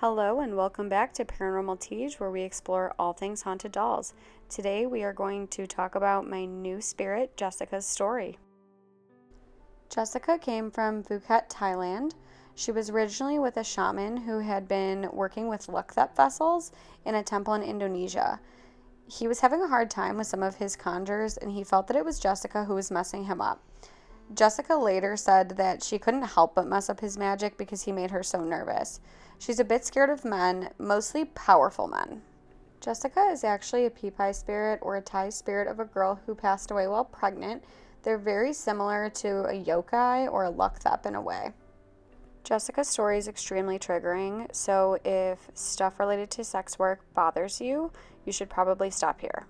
Hello and welcome back to Paranormal Teach, where we explore all things haunted dolls. Today we are going to talk about my new spirit, Jesika's story. Jesika came from Phuket, Thailand. She was originally with a shaman who had been working with Lukthup vessels in a temple in Indonesia. He was having a hard time with some of his conjures, and he felt that it was Jesika who was messing him up. Jesika later said that she couldn't help but mess up his magic because he made her so nervous. She's a bit scared of men, mostly powerful men. Jesika is actually a Phi Phrai spirit, or a Thai spirit of a girl who passed away while pregnant. They're very similar to a yokai or a Lukthup in a way. Jesika's story is extremely triggering, so if stuff related to sex work bothers you, you should probably stop here.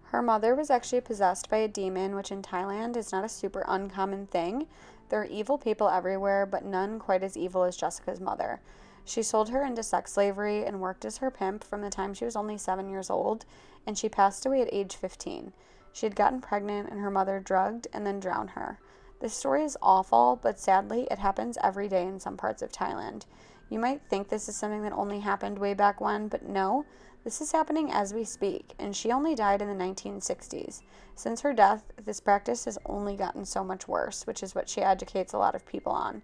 Her mother was actually possessed by a demon, which in Thailand is not a super uncommon thing. There are evil people everywhere, but none quite as evil as Jesika's mother. She sold her into sex slavery and worked as her pimp from the time she was only 7 years old, and she passed away at age 15. She had gotten pregnant and her mother drugged and then drowned her. This story is awful, but sadly it happens every day in some parts of Thailand. You might think this is something that only happened way back when, but no. This is happening as we speak, and she only died in the 1960s. Since her death, this practice has only gotten so much worse, which is what she educates a lot of people on.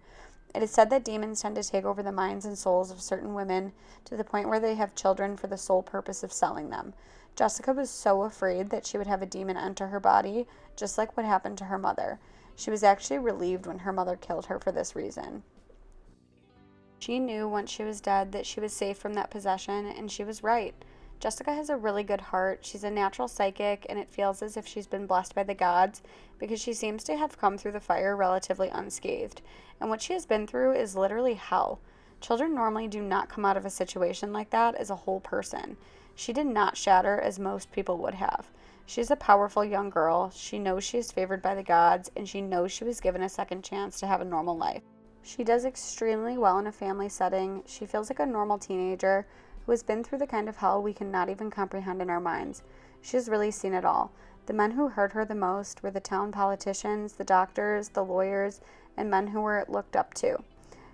It is said that demons tend to take over the minds and souls of certain women to the point where they have children for the sole purpose of selling them. Jesika was so afraid that she would have a demon enter her body, just like what happened to her mother. She was actually relieved when her mother killed her for this reason. She knew once she was dead that she was safe from that possession, and she was right. Jesika has a really good heart. She's a natural psychic, and it feels as if she's been blessed by the gods because she seems to have come through the fire relatively unscathed. And what she has been through is literally hell. Children normally do not come out of a situation like that as a whole person. She did not shatter as most people would have. She's a powerful young girl. She knows she is favored by the gods, and she knows she was given a second chance to have a normal life. She does extremely well in a family setting. She feels like a normal teenager who has been through the kind of hell we cannot even comprehend in our minds. She has really seen it all. The men who hurt her the most were the town politicians, the doctors, the lawyers, and men who were looked up to.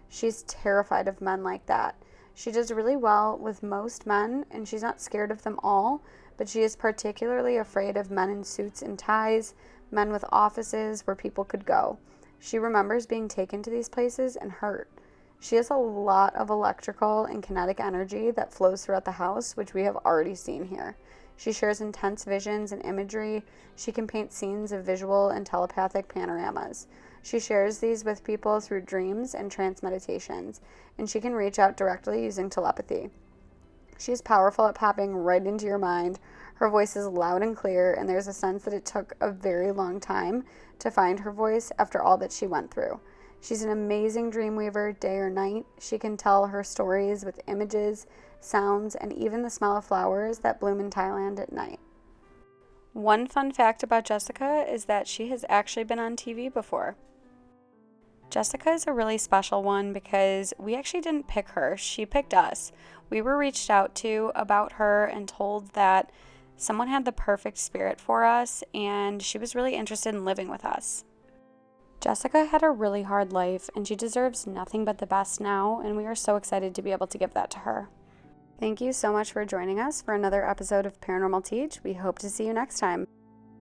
She's terrified of men like that. She does really well with most men, and she's not scared of them all, but she is particularly afraid of men in suits and ties, men with offices where people could go. She remembers being taken to these places and hurt. She has a lot of electrical and kinetic energy that flows throughout the house, which we have already seen here. She shares intense visions and imagery. She can paint scenes of visual and telepathic panoramas. She shares these with people through dreams and trance meditations, and she can reach out directly using telepathy. She is powerful at popping right into your mind. Her voice is loud and clear, and there's a sense that it took a very long time to find her voice after all that she went through. She's an amazing dream weaver, day or night. She can tell her stories with images, sounds, and even the smell of flowers that bloom in Thailand at night. One fun fact about Jesika is that she has actually been on TV before. Jesika is a really special one because we actually didn't pick her. She picked us. We were reached out to about her and told that someone had the perfect spirit for us, and she was really interested in living with us. Jesika had a really hard life, and she deserves nothing but the best now, and we are so excited to be able to give that to her. Thank you so much for joining us for another episode of Paranormal Teach. We hope to see you next time.